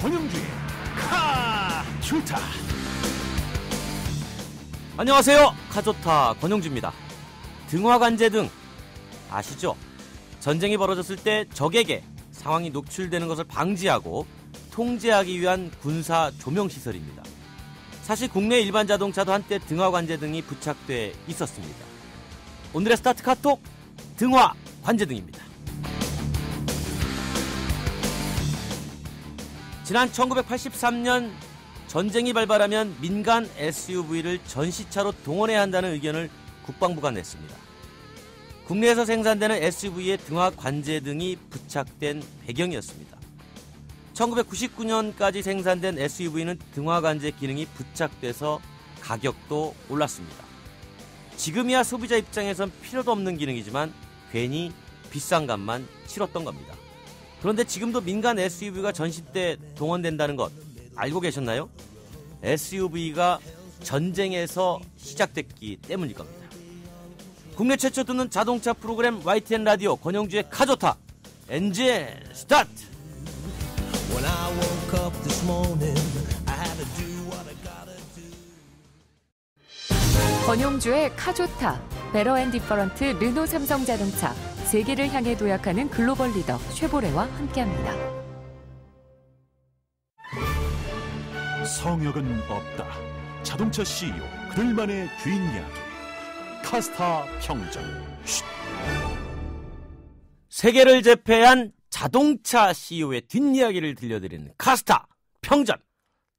권영주의 카좋다. 안녕하세요. 카좋다 권영주입니다. 등화관제등 아시죠? 전쟁이 벌어졌을 때 적에게 상황이 노출되는 것을 방지하고 통제하기 위한 군사 조명시설입니다. 사실 국내 일반 자동차도 한때 등화관제등이 부착돼 있었습니다. 오늘의 스타트 카톡 등화관제등입니다. 지난 1983년 전쟁이 발발하면 민간 SUV를 전시차로 동원해야 한다는 의견을 국방부가 냈습니다. 국내에서 생산되는 SUV에 등화관제등이 부착된 배경이었습니다. 1999년까지 생산된 SUV는 등화관제 기능이 부착돼서 가격도 올랐습니다. 지금이야 소비자 입장에선 필요도 없는 기능이지만 괜히 비싼 값만 치렀던 겁니다. 그런데 지금도 민간 SUV가 전시 때 동원된다는 것 알고 계셨나요? SUV가 전쟁에서 시작됐기 때문일 겁니다. 국내 최초 듣는 자동차 프로그램 YTN 라디오 권영주의 카좋다. 엔진 스타트! 권영주의 카좋다. 베러 앤 디퍼런트 르노 삼성자동차. 세계를 향해 도약하는 글로벌 리더 쉐보레와 함께합니다. 성역은 없다. 자동차 CEO 그들만의 주인 이야기. 카스타 평전. 세계를 제패한 자동차 CEO의 뒷이야기를 들려드리는 카스타 평전.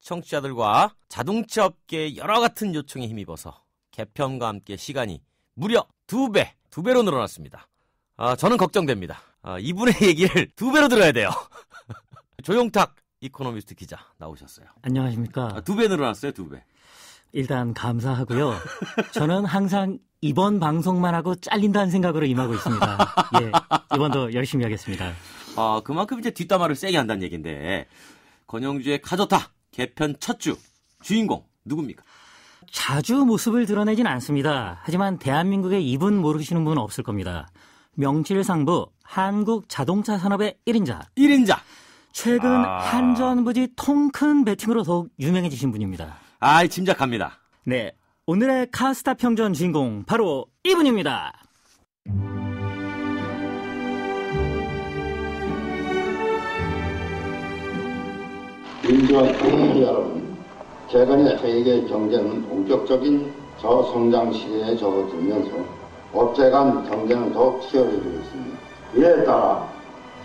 청취자들과 자동차 업계의 여러 같은 요청에 힘입어서 개편과 함께 시간이 무려 2배로 늘어났습니다. 저는 걱정됩니다. 이분의 얘기를 2배로 들어야 돼요. 조용탁 이코노미스트 기자 나오셨어요. 안녕하십니까. 2배 늘어났어요, 2배. 일단 감사하고요. 저는 항상 이번 방송만 하고 잘린다는 생각으로 임하고 있습니다. 예, 이번도 열심히 하겠습니다. 그만큼 이제 뒷담화를 세게 한다는 얘기인데 권영주의 카좋다 개편 첫 주 주인공 누굽니까? 자주 모습을 드러내진 않습니다. 하지만 대한민국의 이분 모르시는 분은 없을 겁니다. 명실상부 한국 자동차 산업의 1인자. 최근 한전부지 통큰 배팅으로 더욱 유명해지신 분입니다. 짐작합니다. 네, 오늘의 카스타 평전 주인공 바로 이분입니다. 인류와 국민 여러분, 최근에 세계 경제는 본격적인 저성장 시대에 접어들면서 업체 간 경쟁은 더욱 치열해지고 있습니다. 이에 따라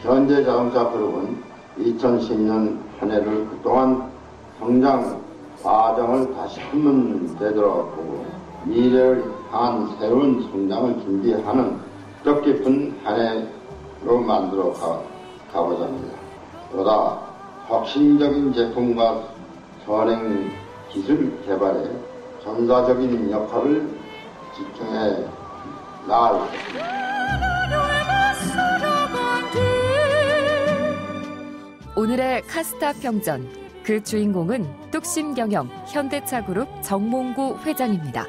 현대 자동차 그룹은 2010년 한 해를 그동안 성장 과정을 다시 한번 되돌아보고 미래를 향한 새로운 성장을 준비하는 뜻깊은 한 해로 만들어 가보자 합니다. 보다 혁신적인 제품과 선행 기술 개발에 전사적인 역할을 집중해 나아갈 것입니다. 오늘의 카스타 평전. 그 주인공은 뚝심경영 현대차그룹 정몽구 회장입니다.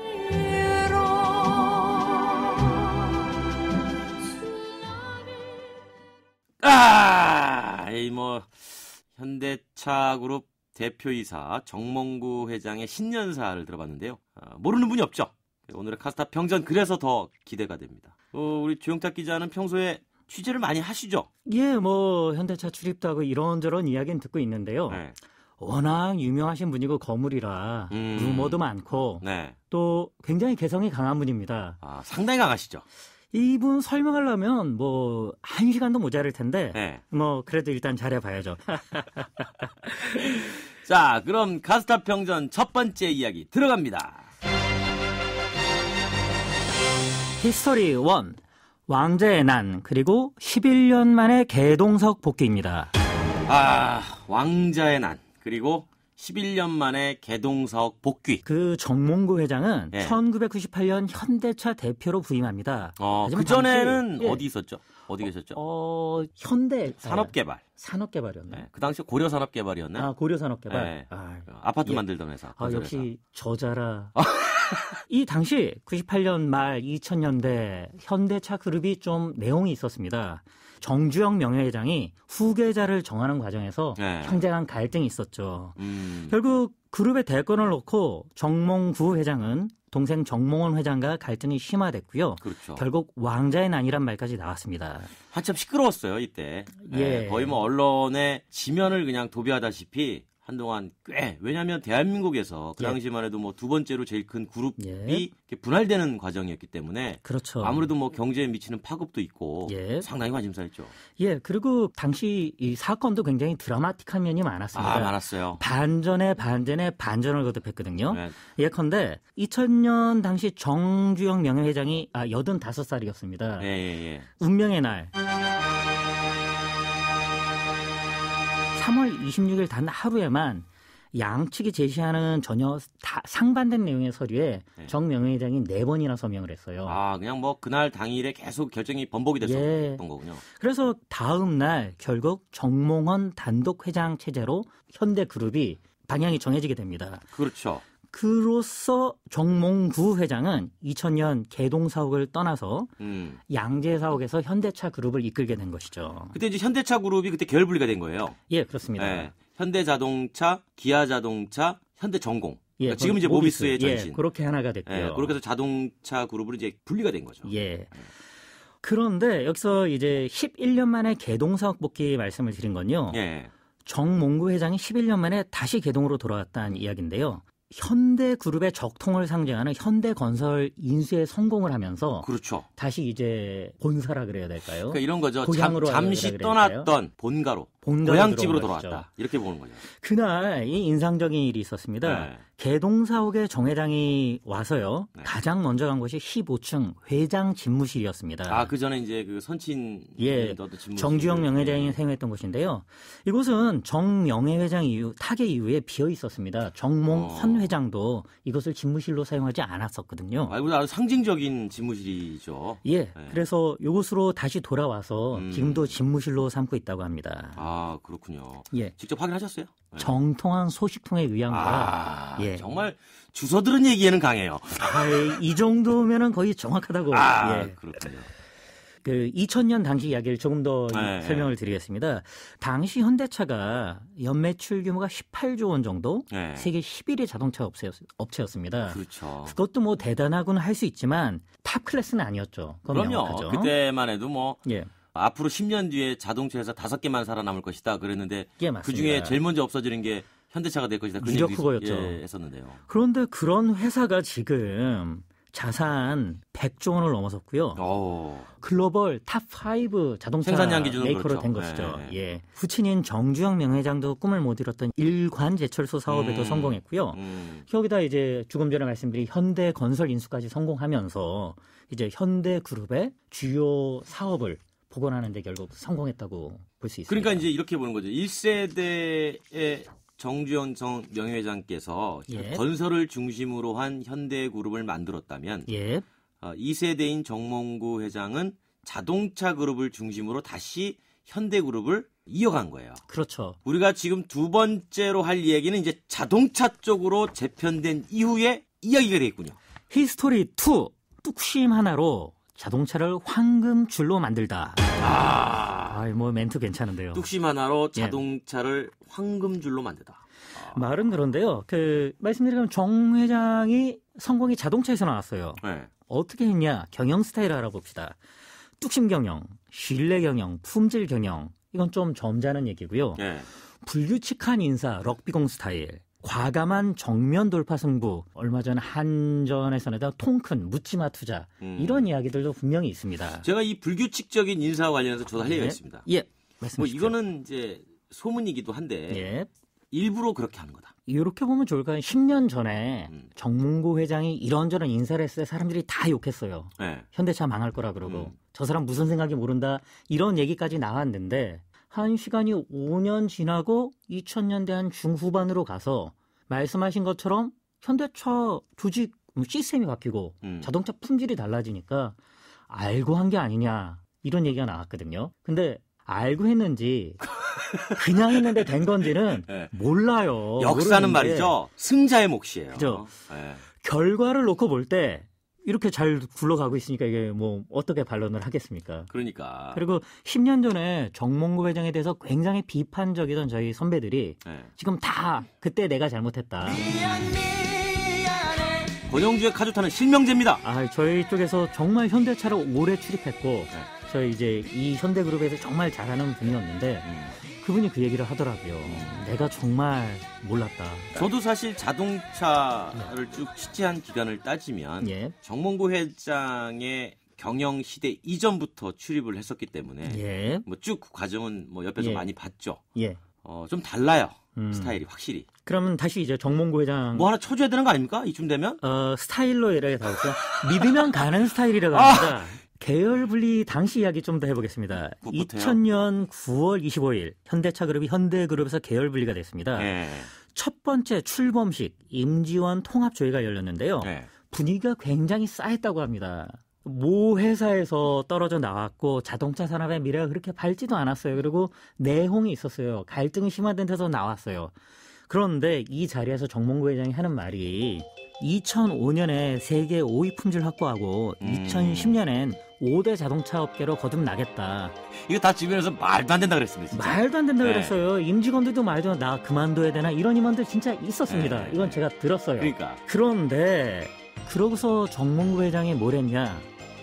현대차그룹 대표이사 정몽구 회장의 신년사를 들어봤는데요. 모르는 분이 없죠. 오늘의 카스타 평전 그래서 더 기대가 됩니다. 우리 조영탁 기자는 평소에 취재를 많이 하시죠? 예, 현대차 출입도 하고 이런저런 이야기는 듣고 있는데요. 네. 워낙 유명하신 분이고 거물이라 루머도 많고 네. 또 굉장히 개성이 강한 분입니다. 상당히 강하시죠? 이분 설명하려면 1시간도 모자랄 텐데 네. 그래도 일단 잘해봐야죠. 자, 그럼 카스타 평전 첫 번째 이야기 들어갑니다. 히스토리 1. 왕자의 난 그리고 11년 만에 개동석 복귀입니다. 왕자의 난 그리고 11년 만에 개동석 복귀. 그 정몽구 회장은 네. 1998년 현대차 대표로 부임합니다. 그전에는 어디 있었죠? 어디 계셨죠? 현대 산업개발. 산업개발이었나요? 네, 그 당시 고려산업개발이었나요? 고려산업개발. 네. 아파트 만들던 회사. 역시 저자라 이 당시 98년 말 2000년대 현대차 그룹이 좀 내용이 있었습니다. 정주영 명예회장이 후계자를 정하는 과정에서 네. 형제 간 갈등이 있었죠. 결국 그룹의 대권을 놓고 정몽구 회장은 동생 정몽원 회장과 갈등이 심화됐고요. 그렇죠. 결국 왕자의 난이란 말까지 나왔습니다. 한참 시끄러웠어요, 이때. 예. 거의 뭐 언론의 지면을 그냥 도배하다시피 한동안 꽤, 왜냐하면 대한민국에서 그 당시만 해도 뭐 두 번째로 제일 큰 그룹이 이렇게 분할되는 과정이었기 때문에 그렇죠. 아무래도 뭐 경제에 미치는 파급도 있고 상당히 관심사였죠. 예, 그리고 당시 이 사건도 굉장히 드라마틱한 면이 많았습니다. 많았어요. 반전에 반전을 거듭했거든요. 네. 예컨대 2000년 당시 정주영 명예회장이 85살이었습니다. 예. 운명의 날 3월 26일 단 하루에만 양측이 제시하는 전혀 상반된 내용의 서류에 정 명예회장이 4번이나 서명을 했어요. 그냥 뭐 그날 당일에 계속 결정이 번복이 됐었던 거군요. 그래서 다음 날 결국 정몽원 단독 회장 체제로 현대그룹이 방향이 정해지게 됩니다. 그렇죠. 그로써 정몽구 회장은 2000년 개동 사옥을 떠나서 양재 사옥에서 현대차 그룹을 이끌게 된 것이죠. 그때 이제 현대차 그룹이 그때 계열 분리가 된 거예요. 예, 그렇습니다. 네. 현대자동차, 기아자동차, 현대전공. 그러니까 지금 이제 모비스의 전신. 그렇게 하나가 됐고요. 그렇게 해서 자동차 그룹으로 이제 분리가 된 거죠. 예. 그런데 여기서 이제 11년 만에 개동 사옥 복귀 말씀을 드린 건요. 정몽구 회장이 11년 만에 다시 개동으로 돌아왔다는 이야기인데요. 현대그룹의 적통을 상징하는 현대건설 인수에 성공을 하면서 그렇죠. 다시 이제 본사라 그래야 될까요? 그러니까 이런 거죠. 고향으로 잠시 떠났던 본가로 고향집으로 돌아왔다. 이렇게 보는 거죠. 그날 이 인상적인 일이 있었습니다. 개동 사옥의 정 회장이 와서요. 가장 먼저 간 곳이 15층 회장 집무실이었습니다. 그 전에 이제 그 선친 집무실. 정주영 명예회장이 사용했던 곳인데요. 이곳은 정 명예회장 타계 이후에 비어 있었습니다. 정몽헌 회장도 이것을 집무실로 사용하지 않았었거든요. 아주 상징적인 집무실이죠. 그래서 이곳으로 다시 돌아와서 지금도 집무실로 삼고 있다고 합니다. 그렇군요. 예. 직접 확인하셨어요? 정통한 소식통에 의한 거라. 정말 주워 들은 얘기에는 강해요. 이 정도면은 거의 정확하다고. 그렇군요. 그 2000년 당시 이야기를 조금 더 설명을 드리겠습니다. 당시 현대차가 연매출 규모가 18조 원 정도, 세계 11위 자동차 업체였습니다. 그렇죠. 그것도 뭐 대단하고는 할 수 있지만 탑 클래스는 아니었죠. 그럼요. 명확하죠. 그때만 해도 뭐 앞으로 10년 뒤에 자동차에서 5개만 살아남을 것이다 그랬는데 그중에 제일 먼저 없어지는 게 현대차가 될 것이다. 그런 유력후보였죠. 했었는데요. 그런데 그런 회사가 지금 자산 100조 원을 넘어섰고요. 글로벌 탑5 자동차 생산량 기준으로 메이커로 된 것이죠. 후친인 정주영 명회장도 꿈을 못 이뤘던 일관 제철소 사업에도 성공했고요. 여기다 이제 조금 전에 말씀드린 현대 건설 인수까지 성공하면서 이제 현대그룹의 주요 사업을 복원하는 데 결국 성공했다고 볼 수 있습니다. 그러니까 이제 이렇게 보는 거죠. 1세대의 정주영 명예회장께서 건설을 중심으로 한 현대그룹을 만들었다면 2세대인 정몽구 회장은 자동차 그룹을 중심으로 다시 현대그룹을 이어간 거예요. 그렇죠. 우리가 지금 두 번째로 할 얘기는 이제 자동차 쪽으로 재편된 이후에 이야기가 되겠군요. 히스토리 2 뚝심 하나로 자동차를 황금줄로 만들다. 뭐 멘트 괜찮은데요. 뚝심 하나로 자동차를 황금줄로 만들다. 말은 그런데요. 말씀드리면 정 회장이 성공이 자동차에서 나왔어요. 어떻게 했냐? 경영 스타일을 알아봅시다. 뚝심 경영, 신뢰 경영, 품질 경영. 이건 좀 점잖은 얘기고요. 불규칙한 인사, 럭비공 스타일. 과감한 정면 돌파 승부, 얼마 전 한전에서는 통큰 묻지마 투자 이런 이야기들도 분명히 있습니다. 제가 이 불규칙적인 인사와 관련해서 저도 할 얘기가 있습니다. 말씀하십시오. 이거는 이제 소문이기도 한데 일부러 그렇게 하는 거다. 이렇게 보면 좋을까요? 10년 전에 정몽구 회장이 이런저런 인사를 했을 때 사람들이 다 욕했어요. 현대차 망할 거라 그러고 저 사람 무슨 생각이 모른다 이런 얘기까지 나왔는데 한 시간이 5년 지나고 2000년대 한 중후반으로 가서 말씀하신 것처럼 현대차 조직 시스템이 바뀌고 자동차 품질이 달라지니까 알고 한 게 아니냐 이런 얘기가 나왔거든요. 근데 알고 했는지 그냥 했는데 된 건지는 몰라요. 역사는 말이죠. 승자의 몫이에요. 그렇죠. 결과를 놓고 볼 때 이렇게 잘 굴러가고 있으니까 이게 뭐 어떻게 반론을 하겠습니까? 그러니까. 그리고 10년 전에 정몽구 회장에 대해서 굉장히 비판적이던 저희 선배들이 네. 지금 다 그때 내가 잘못했다. 권영주의 카주타는 실명제입니다. 저희 쪽에서 정말 현대차를 오래 출입했고 저희 이제 이 현대그룹에서 정말 잘하는 분이었는데 그분이 그 얘기를 하더라고요. 내가 정말 몰랐다. 저도 사실 자동차를 쭉 취재한 기간을 따지면 예. 정몽구 회장의 경영 시대 이전부터 출입을 했었기 때문에 예. 뭐 쭉 그 과정은 뭐 옆에서 예. 많이 봤죠. 예. 좀 달라요. 스타일이 확실히. 그러면 다시 이제 정몽구 회장 뭐 하나 쳐줘야 되는 거 아닙니까? 이쯤 되면? 스타일로 이렇게 나오죠. 믿으면 가는 스타일이라고 합니다. 계열 분리 당시 이야기 좀 더 해보겠습니다. 꿋꿋해요. 2000년 9월 25일 현대차 그룹이 현대그룹에서 계열 분리가 됐습니다. 네. 첫 번째 출범식 임지원 통합조회가 열렸는데요. 네. 분위기가 굉장히 싸했다고 합니다. 모 회사에서 떨어져 나왔고 자동차 산업의 미래가 그렇게 밝지도 않았어요. 그리고 내홍이 있었어요. 갈등이 심화된 데서 나왔어요. 그런데 이 자리에서 정몽구 회장이 하는 말이 2005년에 세계 5위 품질 확보하고 2010년엔 5대 자동차 업계로 거듭나겠다. 이거 다 주변에서 말도 안 된다 그랬습니다. 진짜. 말도 안 된다 네. 그랬어요. 임직원들도 말도 나 그만둬야 되나 이런 임원들 진짜 있었습니다. 네. 이건 제가 들었어요. 그러니까. 그런데 그러고서 정몽구 회장이 뭘 했냐.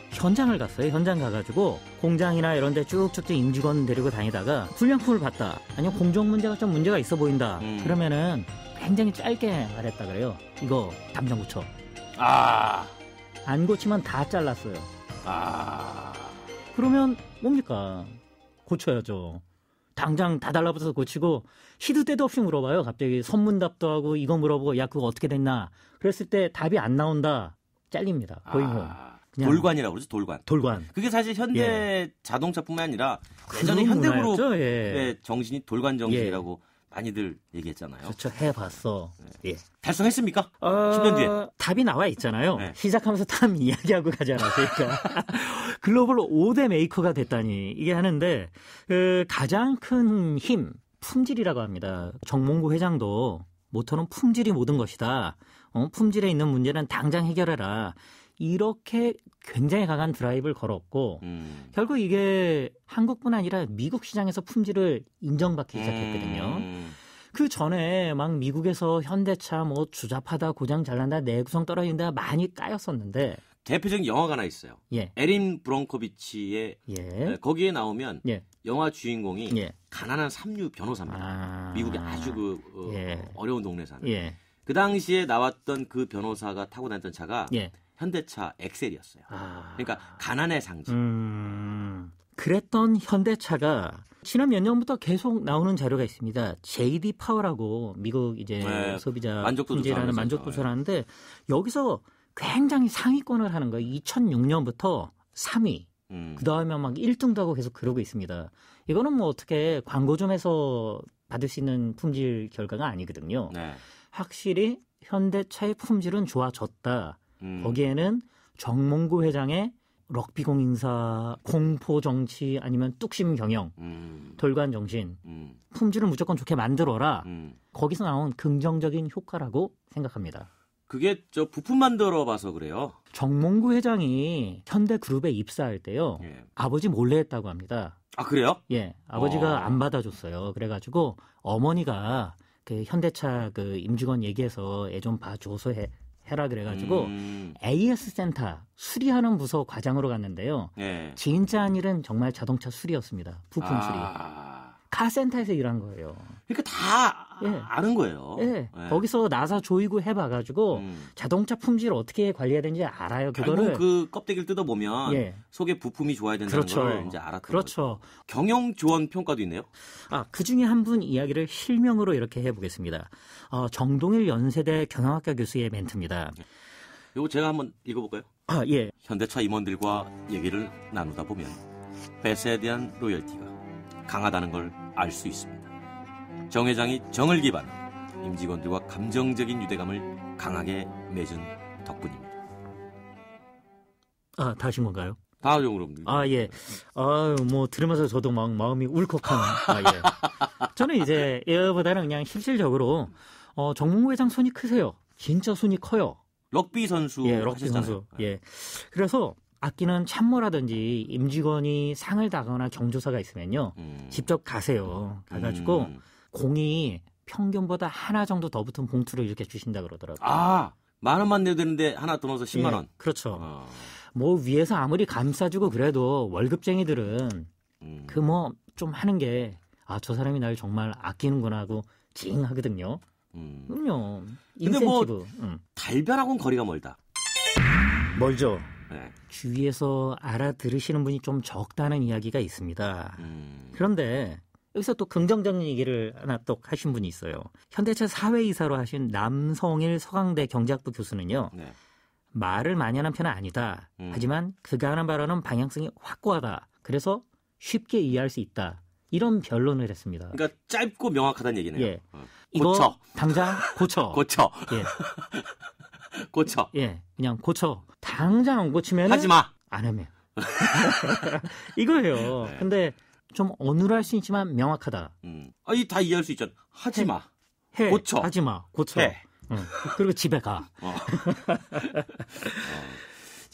현장을 갔어요. 현장 가가지고 공장이나 이런 데 쭉쭉 임직원 데리고 다니다가 불량품을 봤다. 아니면 공정 문제가 좀 문제가 있어 보인다. 그러면은 굉장히 짧게 말했다 그래요. 이거 당장 고쳐. 안 고치면 다 잘랐어요. 그러면 뭡니까? 고쳐야죠. 당장 다 달라붙어서 고치고 시도 때도 없이 물어봐요. 갑자기 선문답도 하고 이거 물어보고 야 그거 어떻게 됐나. 그랬을 때 답이 안 나온다. 잘립니다. 고잉홈. 돌관이라고 그러죠. 돌관. 그게 사실 현대 자동차뿐만 아니라 예전에 현대그룹의 예. 정신이 돌관 정신이라고 많이들 얘기했잖아요. 그렇죠. 해봤어. 예. 달성했습니까? 10년 뒤에. 답이 나와 있잖아요. 네. 시작하면서 답 이야기하고 가지 않았습니까? 글로벌 5대 메이커가 됐다니 이게 하는데 가장 큰 힘, 품질이라고 합니다. 정몽구 회장도 모토는 품질이 모든 것이다. 품질에 있는 문제는 당장 해결해라. 이렇게 굉장히 강한 드라이브를 걸었고 결국 이게 한국뿐 아니라 미국 시장에서 품질을 인정받기 시작했거든요. 그 전에 막 미국에서 현대차 뭐 주잡하다 고장 잘난다 내구성 떨어진다 많이 까였었는데 대표적인 영화가 하나 있어요. 예. 에린 브론코비치의 예. 거기에 나오면 예. 영화 주인공이 예. 가난한 삼류 변호사입니다. 미국의 아주 예. 어려운 동네 사는. 예. 그 당시에 나왔던 그 변호사가 타고 다녔던 차가 예. 현대차 엑셀이었어요. 그러니까 가난의 상징. 그랬던 현대차가 지난 몇 년부터 계속 나오는 자료가 있습니다. JD 파워라고 미국 이제 소비자 품질이라는 만족도조사를 하는데 여기서 굉장히 상위권을 하는 거예요. 2006년부터 3위. 그 다음에 막 1등도 하고 계속 그러고 있습니다. 이거는 뭐 어떻게 광고점에서 받을 수 있는 품질 결과가 아니거든요. 네. 확실히 현대차의 품질은 좋아졌다. 거기에는 정몽구 회장의 럭비공 인사, 공포 정치 아니면 뚝심 경영, 돌관 정신, 품질을 무조건 좋게 만들어라. 거기서 나온 긍정적인 효과라고 생각합니다. 그게 저 부품 만들어 봐서 그래요. 정몽구 회장이 현대그룹에 입사할 때요. 예. 아버지 몰래 했다고 합니다. 아 그래요? 예, 아버지가 안 받아줬어요. 그래가지고 어머니가 그 현대차 그 임직원 얘기해서 애 좀 봐줘서 해라 그래가지고 AS 센터 수리하는 부서 과장으로 갔는데요. 네. 진짜 한 일은 정말 자동차 수리였습니다. 부품 수리. 카센터에서 일한 거예요. 그러니까 다 예. 아는 거예요. 예. 거기서 나사 조이고 해봐가지고 자동차 품질을 어떻게 관리해야 되는지 알아요. 그거를 그 껍데기를 뜯어보면 예. 속에 부품이 좋아야 된다는 그렇죠. 걸 이제 알았던 그렇죠. 거죠. 경영 지원 평가도 있네요. 그 중에 한 분 이야기를 실명으로 이렇게 해보겠습니다. 정동일 연세대 경영학과 교수의 멘트입니다. 이거 제가 한번 읽어볼까요? 예. 현대차 임원들과 얘기를 나누다 보면 배세에 대한 로열티가 강하다는 걸 알 수 있습니다. 정 회장이 정을 기반으로 임직원들과 감정적인 유대감을 강하게 맺은 덕분입니다. 다신 건가요? 다음으로. 예. 뭐 들으면서 저도 막 마음이 울컥한. 예. 저는 이제 이거보다는 그냥 실질적으로 정몽구 회장 손이 크세요. 진짜 손이 커요. 럭비 선수 예, 럭비 하셨잖아요. 선수. 예. 그래서 아끼는 참모라든지 임직원이 상을 다거나 경조사가 있으면요. 직접 가세요. 가가지고 공이 평균보다 하나 정도 더 붙은 봉투를 이렇게 주신다 그러더라고요. 아, 10,000원만 내야 되는데 하나 더 넣어서 10만 원. 예, 그렇죠. 뭐 위에서 아무리 감싸주고 그래도 월급쟁이들은 그 뭐 좀 하는 게 아, 저 사람이 날 정말 아끼는구나 하고 찡하거든요. 그럼요. 근데 뭐 인센티브. 달걀하고는 거리가 멀다. 멀죠. 네. 주위에서 알아들으시는 분이 좀 적다는 이야기가 있습니다. 그런데 여기서 또 긍정적인 얘기를 하나 또 하신 분이 있어요. 현대차 사회이사로 하신 남성일 서강대 경제학부 교수는요. 네. 말을 많이 하는 편은 아니다. 하지만 그가 하는 발언은 방향성이 확고하다. 그래서 쉽게 이해할 수 있다. 이런 변론을 했습니다. 그러니까 짧고 명확하다는 얘기네요. 예. 고쳐. 이거 당장 고쳐. 고쳐. 예. 고쳐. 예. 그냥 고쳐. 당장 안 고치면 하지 마. 안 하면. 이거예요. 네. 근데 좀 어눌할 수 있지만 명확하다. 이 다 이해할 수 있잖아. 하지 마. 해. 고쳐. 하지 마. 고쳐. 해. 그리고 집에 가.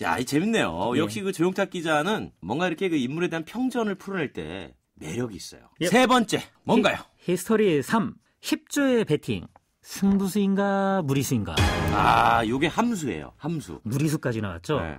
야, 이 재밌네요. 예. 역시 그 조용탁 기자는 뭔가 이렇게 그 인물에 대한 평전을 풀어낼 때 매력이 있어요. 예. 세 번째, 뭔가요? 히스토리 3. 10조의 배팅. 승부수인가 무리수인가. 아, 요게 함수예요. 함수. 무리수까지 나왔죠. 네.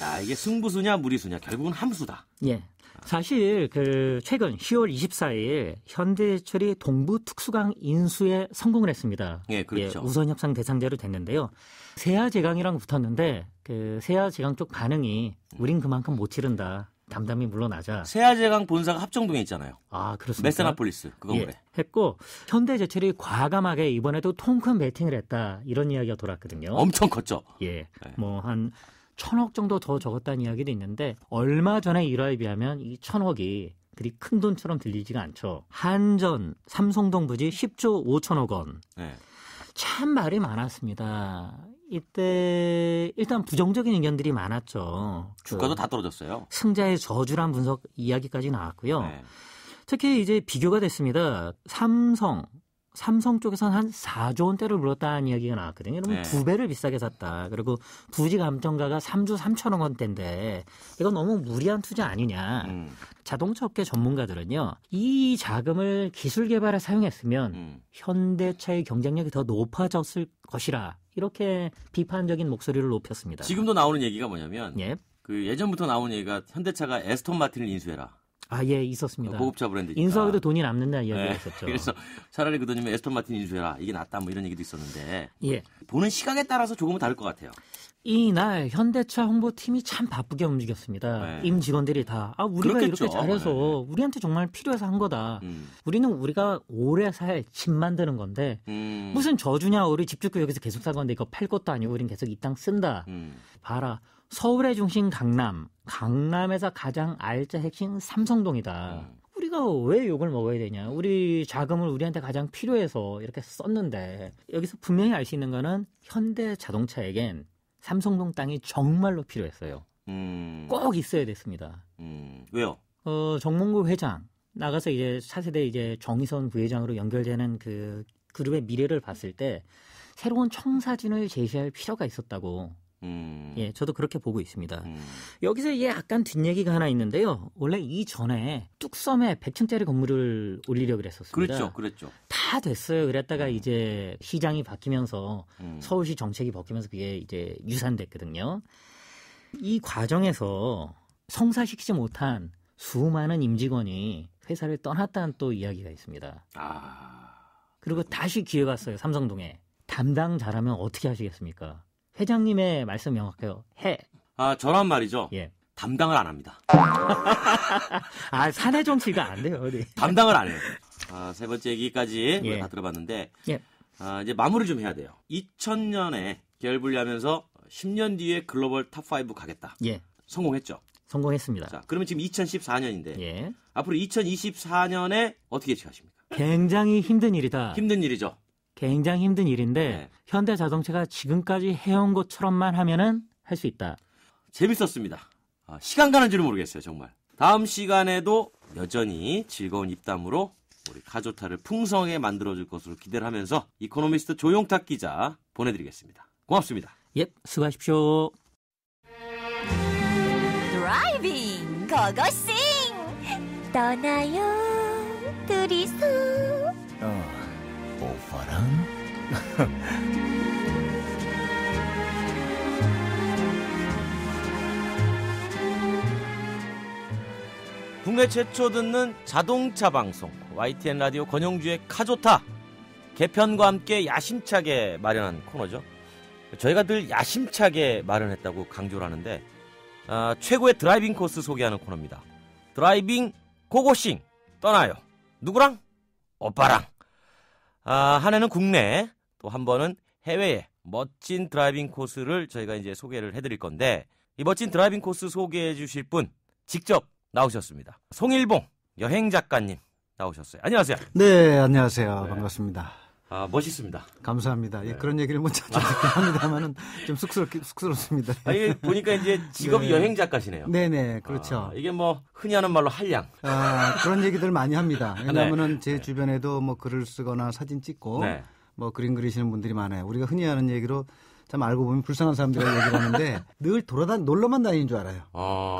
야, 이게 승부수냐 무리수냐 결국은 함수다. 예. 사실 그 최근 10월 24일 현대제철이 동부 특수강 인수에 성공을 했습니다. 예, 그렇죠. 우선 협상 대상자로 됐는데요. 세아제강이랑 붙었는데 그 세아제강 쪽 반응이 우린 그만큼 못 치른다. 담담히 물러나자. 세아제강 본사가 합정동에 있잖아요. 아, 그렇습니까? 메세나폴리스 그 건물에. 예, 했고 현대제철이 과감하게 이번에도 통큰 배팅을 했다. 이런 이야기가 돌았거든요. 엄청 컸죠. 예. 네. 뭐 한 1,000억 정도 더 적었다는 이야기도 있는데 얼마 전에 일화에 비하면 이 1,000억이 그리 큰 돈처럼 들리지가 않죠. 한전, 삼성동 부지 10조 5천억 원. 네. 참 말이 많았습니다. 이때 일단 부정적인 의견들이 많았죠. 주가도 다 떨어졌어요. 승자의 저주란 분석 이야기까지 나왔고요. 네. 특히 이제 비교가 됐습니다. 삼성 쪽에서는 한 4조 원대를 물었다는 이야기가 나왔거든요. 그러면 네. 2배를 비싸게 샀다. 그리고 부지 감정가가 3조 3천억 원대인데 이건 너무 무리한 투자 아니냐. 자동차 업계 전문가들은요. 이 자금을 기술 개발에 사용했으면 현대차의 경쟁력이 더 높아졌을 것이라 이렇게 비판적인 목소리를 높였습니다. 지금도 나오는 얘기가 뭐냐면 예. 그 예전부터 나온 얘기가 현대차가 에스톤 마틴을 인수해라. 아, 예, 있었습니다. 고급차 브랜드니까. 인수하기도 돈이 남는다는 이야기가 네. 있었죠. 그래서 차라리 그 돈이면 에스톤 마틴 인수해라. 이게 낫다 뭐 이런 얘기도 있었는데 예. 보는 시각에 따라서 조금은 다를 것 같아요. 이날 현대차 홍보팀이 참 바쁘게 움직였습니다. 네. 임직원들이 다 우리가 그렇겠죠. 이렇게 잘해서 네. 우리한테 정말 필요해서 한 거다. 우리는 우리가 오래 살 집 만드는 건데 무슨 저주냐. 우리 집 짓고 여기서 계속 살 건데 이거 팔 것도 아니고 우린 계속 이 땅 쓴다. 봐라. 서울의 중심 강남에서 가장 알짜 핵심 삼성동이다. 우리가 왜 욕을 먹어야 되냐. 우리 자금을 우리한테 가장 필요해서 이렇게 썼는데 여기서 분명히 알 수 있는 거는 현대자동차에겐 삼성동 땅이 정말로 필요했어요. 꼭 있어야 됐습니다. 왜요? 정몽구 회장 나가서 이제 차세대 이제 정의선 부회장으로 연결되는 그 그룹의 미래를 봤을 때 새로운 청사진을 제시할 필요가 있었다고. 예, 저도 그렇게 보고 있습니다. 여기서 약간 뒷얘기가 하나 있는데요. 원래 이전에 뚝섬에 100층짜리 건물을 올리려고 그랬었습니다. 그랬죠. 다 됐어요. 그랬다가 이제 시장이 바뀌면서 서울시 정책이 바뀌면서 그게 이제 유산됐거든요. 이 과정에서 성사시키지 못한 수많은 임직원이 회사를 떠났다는 또 이야기가 있습니다. 그리고 다시 기회가 왔어요. 삼성동에. 담당자라면 어떻게 하시겠습니까? 회장님의 말씀 명확해요. 해. 저란 말이죠. 예. 담당을 안 합니다. 사내 정치가 안 돼요. 어디. 담당을 안 해요. 세 번째 얘기까지 예. 다 들어봤는데 예. 이제 마무리 좀 해야 돼요. 2000년에 계열 분리하면서 10년 뒤에 글로벌 탑5 가겠다. 예. 성공했죠. 성공했습니다. 자, 그러면 지금 2014년인데 예. 앞으로 2024년에 어떻게 예측하십니까? 굉장히 힘든 일이다. 힘든 일이죠. 굉장히 힘든 일인데 네. 현대자동차가 지금까지 해온 것처럼만 하면은 할 수 있다. 재밌었습니다. 시간 가는 줄은 모르겠어요, 정말. 다음 시간에도 여전히 즐거운 입담으로 우리 카조타를 풍성하게 만들어줄 것으로 기대를 하면서 이코노미스트 조용탁 기자 보내드리겠습니다. 고맙습니다. 예, 수고하십시오. 드라이빙 고고싱 떠나요 둘이서 오빠랑 국내 최초 듣는 자동차 방송 YTN 라디오 권영주의 카조타 개편과 함께 야심차게 마련한 코너죠. 저희가 늘 야심차게 마련했다고 강조를 하는데 최고의 드라이빙 코스 소개하는 코너입니다. 드라이빙 고고싱 떠나요. 누구랑? 오빠랑. 한 해는 국내 또 한 번은 해외의 멋진 드라이빙 코스를 저희가 이제 소개를 해드릴 건데 이 멋진 드라이빙 코스 소개해 주실 분 직접 나오셨습니다. 송일봉 여행 작가님 나오셨어요. 안녕하세요. 네, 안녕하세요. 네. 반갑습니다. 멋있습니다. 감사합니다. 네. 예, 그런 얘기를 못 자주 듣긴 합니다만은 좀 쑥스럽습니다. 아니, 보니까 이제 직업이 네. 여행 작가시네요. 네네, 그렇죠. 이게 뭐 흔히 하는 말로 한량. 그런 얘기들 많이 합니다. 왜냐하면은 네. 제 주변에도 뭐 글을 쓰거나 사진 찍고 네. 뭐 그림 그리시는 분들이 많아요. 우리가 흔히 하는 얘기로 참 알고 보면 불쌍한 사람들이라고 얘기를 하는데 늘 놀러만 다니는 줄 알아요.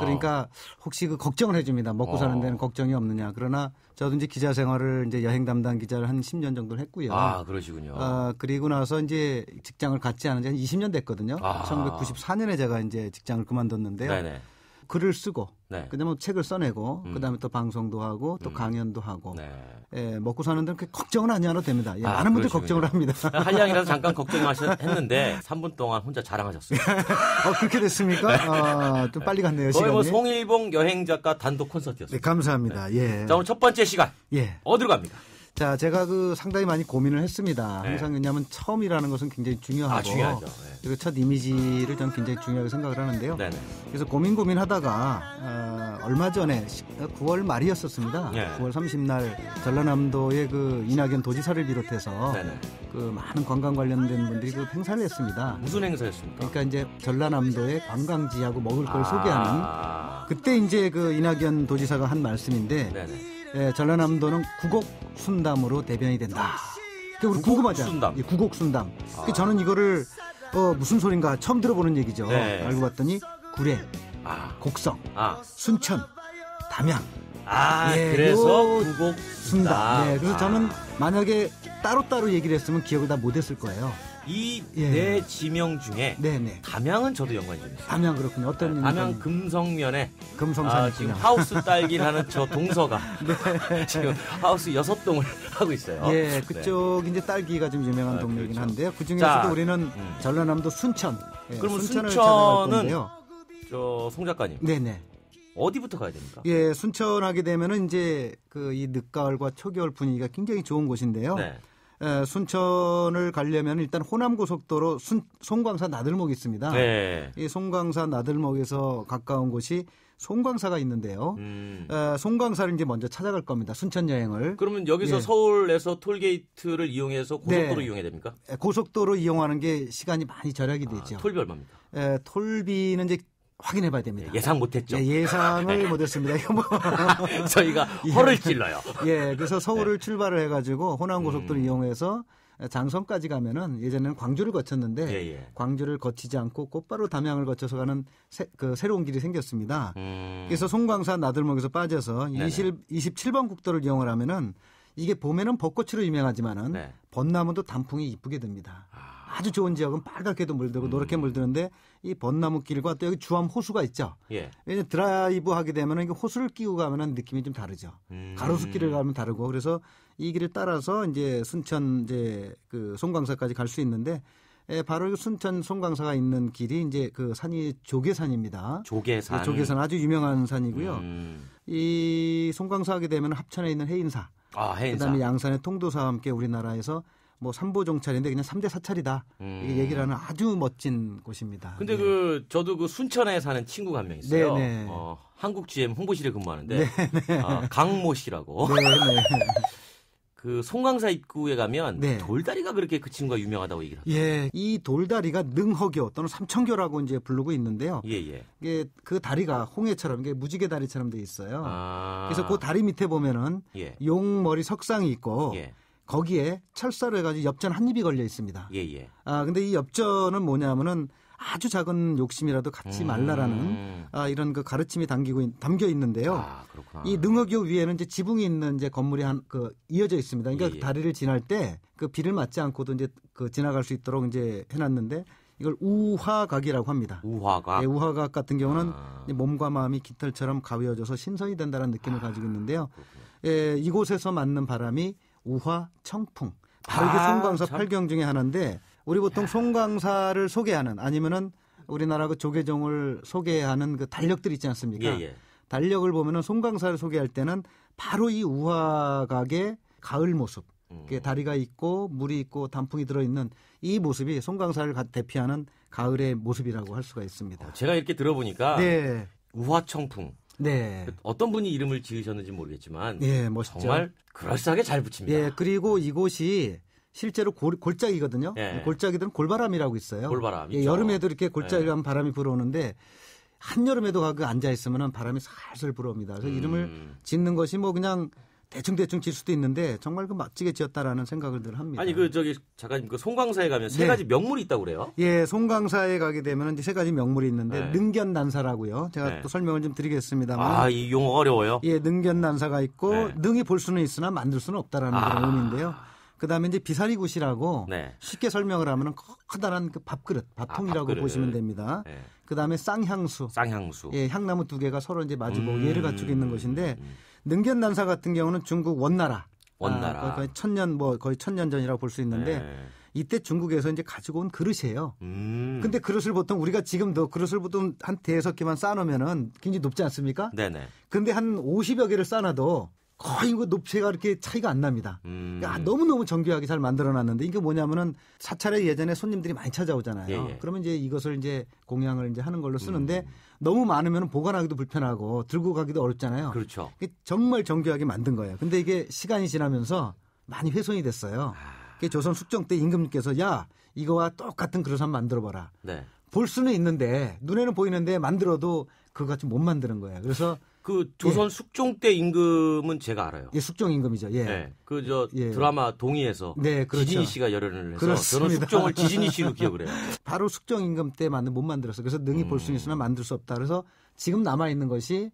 그러니까 혹시 그 걱정을 해줍니다. 먹고 사는 데는 걱정이 없느냐. 그러나 저도 이제 기자 생활을 이제 여행 담당 기자를 한 10년 정도를 했고요. 그러시군요. 그리고 나서 이제 직장을 갖지 않은 지 한 20년 됐거든요. 1994년에 제가 이제 직장을 그만뒀는데요. 네네. 글을 쓰고, 네. 그다음에 책을 써내고, 그다음에 또 방송도 하고, 또 강연도 하고, 네. 예, 먹고 사는 데는 그렇게 걱정은 안 해도 됩니다. 예, 그러시군요. 많은 분들이 걱정을 합니다. 한량이라서 잠깐 걱정했는데 3분 동안 혼자 자랑하셨어요. 그렇게 됐습니까? 좀 빨리 갔네요, 시간이. 거의 뭐 송일봉 여행 작가 단독 콘서트였어요. 네, 감사합니다. 예. 자, 오늘 첫 번째 시간 예. 어디로 갑니까? 자, 제가 상당히 많이 고민을 했습니다. 네. 항상 왜냐하면 처음이라는 것은 굉장히 중요하고. 중요하죠. 네. 그리고 첫 이미지를 저는 굉장히 중요하게 생각을 하는데요. 네네. 그래서 고민하다가 얼마 전에 9월 말이었었습니다. 네. 9월 30날 전라남도의 그 이낙연 도지사를 비롯해서 네네. 그 많은 관광 관련된 분들이 그 행사를 했습니다. 무슨 행사였습니까? 그러니까 이제 전라남도의 관광지하고 먹을 걸 소개하는 그때 이제 그 이낙연 도지사가 한 말씀인데 네네. 예, 전라남도는 구곡순담으로 대변이 된다. 우리 궁금하잖아요. 예, 구곡순담. 저는 이거를 무슨 소린가 처음 들어보는 얘기죠. 네. 알고 봤더니 구례, 곡성, 순천, 담양. 예, 그래서 요 구곡순담. 네, 그래서 저는 만약에 따로따로 얘기를 했으면 기억을 다 못했을 거예요. 이 네 지명 중에 네네. 담양은 저도 연관이 좀 있어요. 담양 그렇군요. 어떤 담양 금성면에 금성산 지금 하우스 딸기라는 저 동서가 지금 하우스 6동을 하고 있어요. 예, 그쪽 이제 딸기가 좀 유명한 동네이긴 그렇죠. 한데요. 그 중에서도 자, 우리는 전라남도 순천. 예, 그러면 순천을 순천은 찾아갈 건데요. 저 송 작가님 네네. 어디부터 가야 됩니까? 예, 순천하게 되면은 이제 이 늦가을과 초겨울 분위기가 굉장히 좋은 곳인데요. 네. 순천을 가려면 일단 호남고속도로 송광사 나들목이 있습니다. 네. 이 송광사 나들목에서 가까운 곳이 송광사가 있는데요. 송광사를 이제 먼저 찾아갈 겁니다. 순천 여행을. 그러면 여기서 예. 서울에서 톨게이트를 이용해서 고속도로 네. 이용해야 됩니까? 고속도로 이용하는 게 시간이 많이 절약이 되죠. 톨비 얼마입니까? 톨비는 이제 확인해봐야 됩니다. 예상 못했죠. 예상을 못했습니다. 이거 뭐 저희가 허를 찔러요. 예, 그래서 서울을 출발을 해가지고 호남고속도로 이용해서 장성까지 가면은 예전에는 광주를 거쳤는데 광주를 거치지 않고 곧바로 담양을 거쳐서 가는 새로운 길이 생겼습니다. 그래서 송광사 나들목에서 빠져서 27번 국도를 이용을 하면은 이게 봄에는 벚꽃으로 유명하지만은 벚나무도 단풍이 이쁘게 됩니다. 아주 좋은 지역은 빨갛게도 물들고 노랗게 물드는데 이 벚나무 길과 또 여기 주암 호수가 있죠. 왜냐면 드라이브 하게 되면은 이게 호수를 끼고 가면은 느낌이 좀 다르죠. 가로수길을 가면 다르고 그래서 이 길을 따라서 이제 순천 이제 그 송광사까지 갈 수 있는데 바로 순천 송광사가 있는 길이 이제 그 산이 조계산입니다. 조계산. 조계산 아주 유명한 산이고요. 이 송광사 하게 되면 합천에 있는 해인사. 해인사. 그다음에 양산의 통도사와 함께 우리나라에서 뭐 3보 정찰인데 그냥 3대 사찰이다. 이게 얘기를 하는 아주 멋진 곳입니다. 근데 저도 그 순천에 사는 친구가 한 명 있어요. 한국 GM 홍보실에 근무하는데 강모 씨라고. 네네. 그 송광사 입구에 가면 돌다리가 그렇게 그 친구가 유명하다고 얘기를 하더라고요. 예, 이 돌다리가 능허교 또는 삼천교라고 이제 부르고 있는데요. 이게 그 다리가 홍해처럼 이게 무지개 다리처럼 돼 있어요. 그래서 그 다리 밑에 보면은 용머리 석상이 있고 거기에 철사로 해가지고 엽전 한 입이 걸려 있습니다. 근데 이 엽전은 뭐냐면은 아주 작은 욕심이라도 갖지 말라라는 이런 그 가르침이 담겨 있는데요. 이 능어교 위에는 이제 지붕이 있는 이제 건물이 이어져 있습니다. 그러니까 그 다리를 지날 때 그 비를 맞지 않고도 이제 그 지나갈 수 있도록 이제 해놨는데 이걸 우화각이라고 합니다. 우화각. 예, 우화각 같은 경우는 몸과 마음이 깃털처럼 가위어져서 신선이 된다는 느낌을 가지고 있는데요. 예, 이곳에서 맞는 바람이 우화청풍. 바로 이게 송광사 8경 중에 하나인데 우리 보통 송광사를 소개하는 아니면은 우리나라 그 조계종을 소개하는 그 달력들 있지 않습니까? 예. 달력을 보면은 송광사를 소개할 때는 바로 이 우화각의 가을 모습. 다리가 있고 물이 있고 단풍이 들어있는 이 모습이 송광사를 대표하는 가을의 모습이라고 할 수가 있습니다. 제가 이렇게 들어보니까 네. 우화청풍. 네. 어떤 분이 이름을 지으셨는지 모르겠지만 예, 멋있죠. 정말 그럴싸하게 잘 붙입니다. 예, 그리고 이곳이 실제로 골짜기거든요. 예. 골짜기들은 골바람이라고 있어요. 골바람. 예, 여름에도 이렇게 골짜기 가면 바람이 불어오는데 한여름에도 가그 앉아 있으면 바람이 살살 불어옵니다. 그래서 이름을 짓는 것이 뭐 그냥 대충 질 수도 있는데 정말 그 멋지게 지었다라는 생각을 늘 합니다. 아니 작가님 송광사에 가면 세 가지 명물이 있다고 그래요? 예, 송광사에 가게 되면 이제 세 가지 명물이 있는데 능견난사라고요. 제가 또 설명을 좀 드리겠습니다만. 이 용어 어려워요. 예, 능견난사가 있고 능이 볼 수는 있으나 만들 수는 없다라는 그런 의미인데요. 그다음에 이제 비사리굿이라고 쉽게 설명을 하면은 커다란 그 밥그릇, 밥통이라고 보시면 됩니다. 그다음에 쌍향수. 예, 향나무 두 개가 서로 이제 마주보고 예를 갖추고 있는 것인데 능견난사 같은 경우는 중국 원나라. 거의 거의 천년 전이라고 볼 수 있는데 이때 중국에서 이제 가지고 온 그릇이에요. 근데 그릇을 보통 우리가 지금도 그릇을 보통 한 대여섯 개만 쌓아놓으면은 굉장히 높지 않습니까? 네네. 근데 한 50여 개를 쌓아놔도 거의 그 높이가 이렇게 차이가 안 납니다. 너무너무 정교하게 잘 만들어놨는데 이게 뭐냐면은 사찰에 예전에 손님들이 많이 찾아오잖아요. 그러면 이제 이것을 이제 공양을 이제 하는 걸로 쓰는데 너무 많으면 보관하기도 불편하고 들고 가기도 어렵잖아요. 그렇죠. 정말 정교하게 만든 거예요. 근데 이게 시간이 지나면서 많이 훼손이 됐어요. 조선 숙종 때 임금님께서 야 이거와 똑같은 그릇 한번 만들어봐라. 네. 볼 수는 있는데 눈에는 보이는데 만들어도 그거 같이 못 만드는 거예요. 그래서 그 조선 숙종 때 임금은 제가 알아요. 예, 숙종 임금이죠. 예. 네. 드라마 동의에서 그렇죠. 지진이 씨가 열연을 해서 그렇습니다. 저는 숙종을 지진이 씨로 기억을 해요. 바로 숙종 임금 때 못 만들었어요. 그래서 능히 볼 수는 있으나 만들 수 없다. 그래서 지금 남아 있는 것이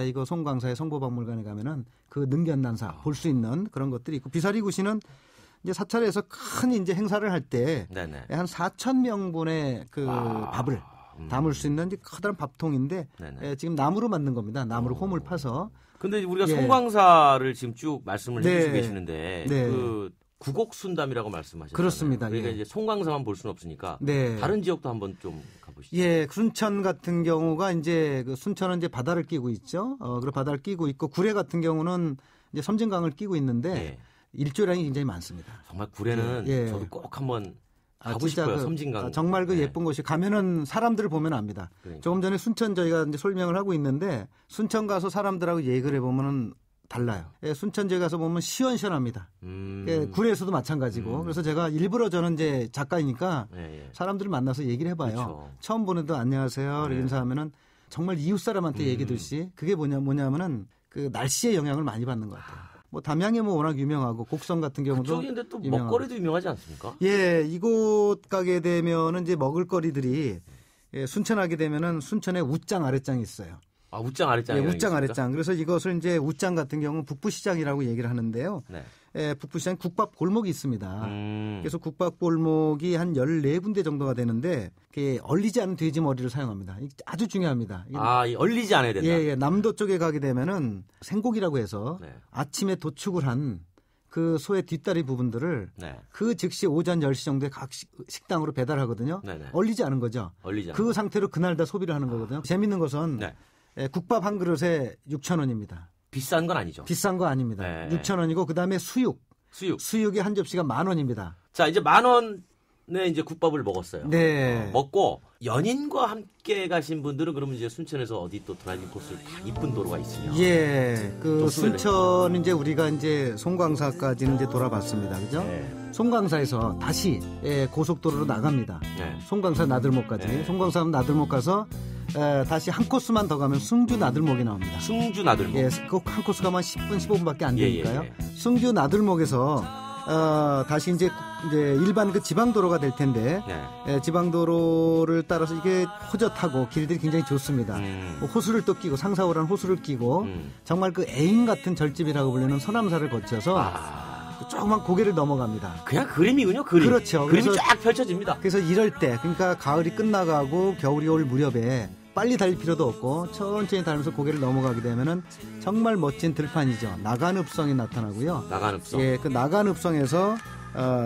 이거 송광사의 성보박물관에 가면은 그 능견난사 볼 수 있는 그런 것들이 있고 비사리굿이는 이제 사찰에서 큰 이제 행사를 할 때 한 4,000명분의 그 밥을 담을 수 있는 커다란 밥통인데 지금 나무로 만든 겁니다. 나무로 홈을 파서. 근데 우리가 송광사를 지금 쭉 말씀을 해주시고 계시는데 그 구곡순담이라고 말씀하셨잖아요. 그렇습니다. 그러니까 이제 송광사만 볼 수는 없으니까 다른 지역도 한번 좀 가보시죠. 예, 순천 같은 경우가 이제 그 순천은 이제 바다를 끼고 있죠. 그리고 바다를 끼고 있고 구례 같은 경우는 이제 섬진강을 끼고 있는데 일조량이 굉장히 많습니다. 정말 구례는 저도 꼭 한번 가고 싶어요. 섬진강. 정말 그 예쁜 곳이 가면은 사람들을 보면 압니다. 그러니까. 조금 전에 순천 저희가 이제 설명을 하고 있는데 순천 가서 사람들하고 얘기를 해보면은 달라요. 순천제 가서 보면 시원시원합니다. 구례에서도 마찬가지고. 그래서 제가 일부러 저는 이제 작가이니까 사람들을 만나서 얘기를 해봐요. 그렇죠. 처음 보는데 안녕하세요. 인사하면은 정말 이웃 사람한테 얘기듯이 그게 뭐냐면은 그 날씨의 영향을 많이 받는 것 같아요. 뭐 담양이 뭐 워낙 유명하고 곡성 같은 경우도 그쪽인데 또 먹거리도 유명하지 않습니까? 예, 이곳 가게 되면은 이제 먹을거리들이 순천하게 되면은 순천에 웃장 아랫장이 있어요. 웃장 아랫장. 예, 웃장 아랫장. 그래서 이것을 이제 웃장 같은 경우는 북부시장이라고 얘기를 하는데요. 북부시장 국밥 골목이 있습니다. 그래서 국밥 골목이 한 14군데 정도가 되는데 얼리지 않은 돼지 머리를 사용합니다. 아주 중요합니다. 얼리지 않아야 된다. 예, 남도 쪽에 가게 되면은 생고기라고 해서 아침에 도축을 한 그 소의 뒷다리 부분들을 그 즉시 오전 10시 정도에 각 식당으로 배달하거든요. 얼리지 않은 거죠. 그 상태로 그날 다 소비를 하는 거거든요. 재밌는 것은 국밥 한 그릇에 6,000원입니다. 비싼 건 아니죠. 비싼 거 아닙니다. 6,000원이고 그다음에 수육이 한 접시가 10,000원입니다. 자, 이제 10,000원에 이제 국밥을 먹었어요. 네. 먹고 연인과 함께 가신 분들은 그러면 이제 순천에서 어디 또 드라이빙 코스를 다 이쁜 도로가 있으면 그 순천 이제 우리가 이제 송광사까지는 이제 돌아봤습니다. 그죠? 송광사에서 다시 고속도로로 나갑니다. 송광사 나들목까지. 송광사 나들목 가서 다시 한 코스만 더 가면 승주 나들목이 나옵니다. 승주 나들목. 그 한 코스 가면 10분, 15분밖에 안 되니까요. 승주 나들목에서 다시 이제 일반 그 지방도로가 될 텐데, 지방도로를 따라서 이게 호젓하고 길들이 굉장히 좋습니다. 호수를 또 끼고, 상사호라는 호수를 끼고, 정말 그 애인 같은 절집이라고 불리는 서남사를 거쳐서, 조그만 고개를 넘어갑니다. 그냥 그림이군요, 그림. 그렇죠. 그림이 쫙 펼쳐집니다. 그래서 이럴 때, 그러니까 가을이 끝나가고 겨울이 올 무렵에 빨리 달릴 필요도 없고 천천히 달리면서 고개를 넘어가게 되면은 정말 멋진 들판이죠. 나간읍성이 나타나고요. 나간읍성. 예, 그 나간읍성에서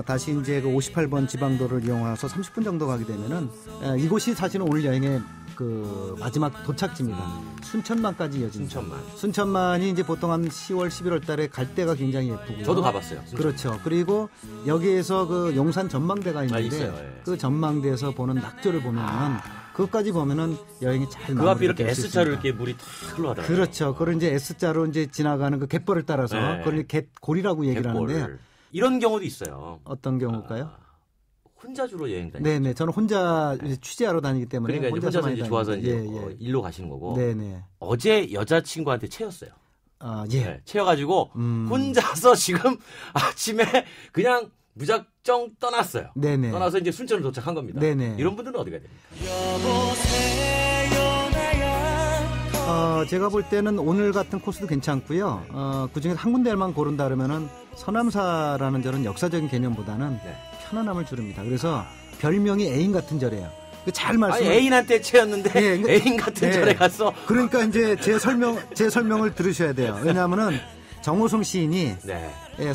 다시 이제 그 58번 지방도로를 이용해서 30분 정도 가게 되면은 이곳이 사실은 오늘 여행의 그 마지막 도착지입니다. 순천만까지 이어집니다. 순천만이 이제 보통 한 10월, 11월 달에 갈 때가 굉장히 예쁘고요. 저도 가봤어요. 순천만. 그렇죠. 그리고 여기에서 그 용산 전망대가 있는데 있어요. 예. 그 전망대에서 보는 낙조를 보면은 그것까지 보면은 여행이 잘 그 앞에 이렇게 S자로 이렇게 물이 탁 흘러가더라고요. 그렇죠. 그걸 이제 S자로 이제 지나가는 그 갯벌을 따라서 그걸 갯골이라고 얘기를 하는데 이런 경우도 있어요. 어떤 경우일까요? 혼자 주로 여행 다니죠. 네네. 저는 혼자 취재하러 다니기 때문에 그러니까 혼자서 이제 좋아서 이제 일로 가시는 거고. 네네. 어제 여자친구한테 채였어요. 예. 네, 채여가지고 혼자서 지금 아침에 그냥 무작정 떠났어요. 네네. 떠나서 이제 순천을 도착한 겁니다. 네네. 이런 분들은 어디 가야 됩니까? 제가 볼 때는 오늘 같은 코스도 괜찮고요. 그중에 한 군데만 고른다 그러면은 서남사라는 절은 역사적인 개념보다는 편안함을 주릅니다. 그래서 별명이 애인 같은 절이에요. 잘 말씀. 애인한테 채였는데 애인 같은 절에 가서. 그러니까 이제 제 설명을 들으셔야 돼요. 왜냐하면은 정호성 시인이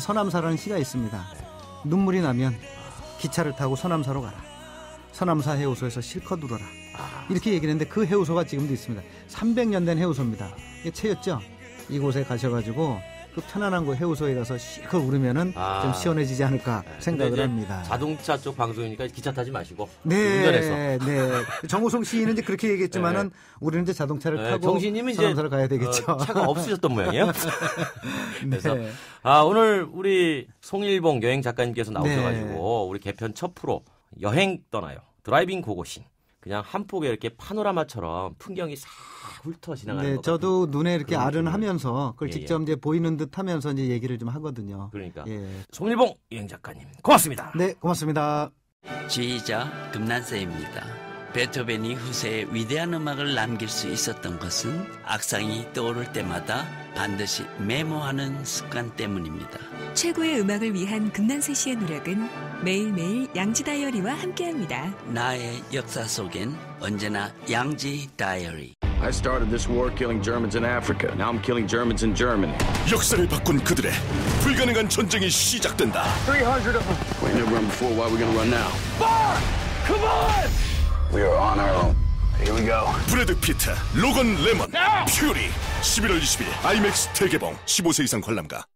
서남사라는 시가 있습니다. 눈물이 나면 기차를 타고 서남사로 가라. 서남사 해우소에서 실컷 울어라. 이렇게 얘기를 했는데 그 해우소가 지금도 있습니다. 300년 된 해우소입니다. 이게 채였죠? 이곳에 가셔가지고 그 편안한 곳 해우소에 가서 실컷 울으면은 좀 시원해지지 않을까 생각을 합니다. 자동차 쪽 방송이니까 기차 타지 마시고 운전해서. 네. 정호성 시인은 이제 그렇게 얘기했지만은 우리는 이제 자동차를 타고 정신님은 서남사를 가야 되겠죠. 차가 없으셨던 모양이에요. 그래서 오늘 우리 송일봉 여행 작가님께서 나오셔가지고 우리 개편 첫 프로 여행 떠나요. 드라이빙 고고싱. 그냥 한 폭에 이렇게 파노라마처럼 풍경이 싹 훑어 지나가는 거. 저도 눈에 이렇게 아른하면서 그걸 직접 이제 보이는 듯하면서 이제 얘기를 좀 하거든요. 그러니까 송일봉 여행 작가님 고맙습니다. 네, 고맙습니다. 지휘자 금난세입니다. 베토벤이 후세에 위대한 음악을 남길 수 있었던 것은 악상이 떠오를 때마다 반드시 메모하는 습관 때문입니다. 최고의 음악을 위한 금난세 씨의 노력은 매일매일 양지 다이어리와 함께합니다. 나의 역사 속엔 언제나 양지 다이어리. I started this war killing Germans in Africa. Now I'm killing Germans in Germany. 역사를 바꾼 그들의 불가능한 전쟁이 시작된다. 300 of them. We never run before. Why are we gonna run now? Bar! Come on! We are on our own. Here we go. 브래드 피트, 로건 레먼, 퓨리. 11월 20일 IMAX 대개봉. 15세 이상 관람가.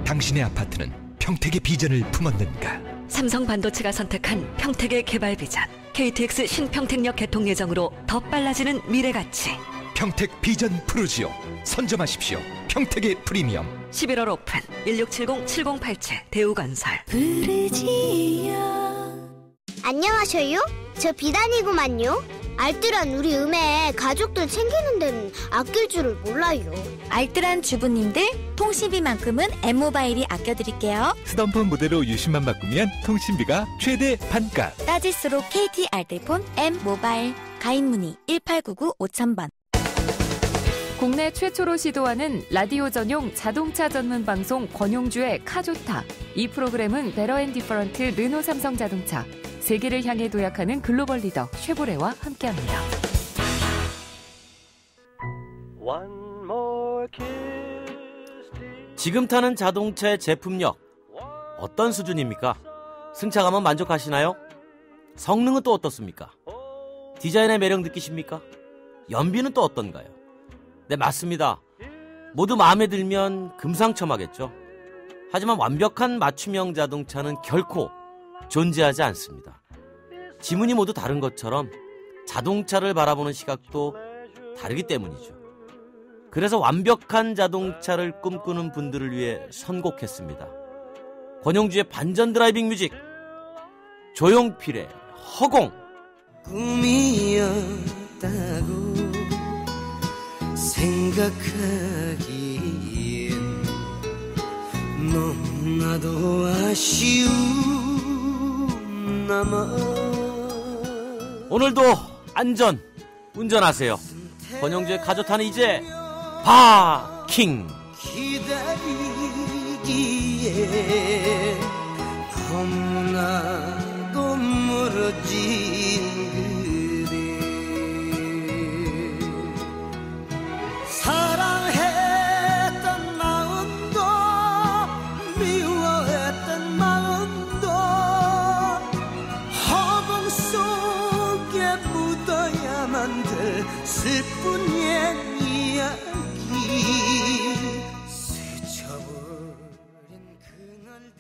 당신의 아파트는 평택의 비전을 품었는가? 삼성 반도체가 선택한 평택의 개발 비전. KTX 신평택역 개통 예정으로 더 빨라지는 미래 가치. 평택 비전 푸르지오. 선점하십시오. 평택의 프리미엄. 11월 오픈. 1670-7087 대우건설. 푸르지오. 안녕하셔요. 저 비단이구만요. 알뜰한 우리 음에 가족들 챙기는 데는 아낄 줄을 몰라요. 알뜰한 주부님들 통신비만큼은 M모바일이 아껴드릴게요. 스덤폰 무대로 유심만 바꾸면 통신비가 최대 반값. 따질수록 KT 알뜰폰 M모바일. 가입문의 1899-5000번. 국내 최초로 시도하는 라디오 전용 자동차 전문 방송 권용주의 카조타. 이 프로그램은 베러앤디퍼런트 르노 삼성 자동차, 세계를 향해 도약하는 글로벌 리더 쉐보레와 함께합니다. 지금 타는 자동차의 제품력 어떤 수준입니까? 승차감은 만족하시나요? 성능은 또 어떻습니까? 디자인의 매력 느끼십니까? 연비는 또 어떤가요? 네, 맞습니다. 모두 마음에 들면 금상첨화겠죠. 하지만 완벽한 맞춤형 자동차는 결코 존재하지 않습니다. 지문이 모두 다른 것처럼 자동차를 바라보는 시각도 다르기 때문이죠. 그래서 완벽한 자동차를 꿈꾸는 분들을 위해 선곡했습니다. 권용주의 반전 드라이빙 뮤직, 조용필의 허공. 꿈이었다고 생각하기엔 너무나도 아쉬운 남아. 오늘도 안전 운전하세요. 권영주의 가족탄은 이제 파킹. 기다리기에 너무나도 멀어진 사랑했던 마음도 미워했던 마음도 허공 속에 묻어야만 될 슬픈 옛 이야기 스쳐버린 그날들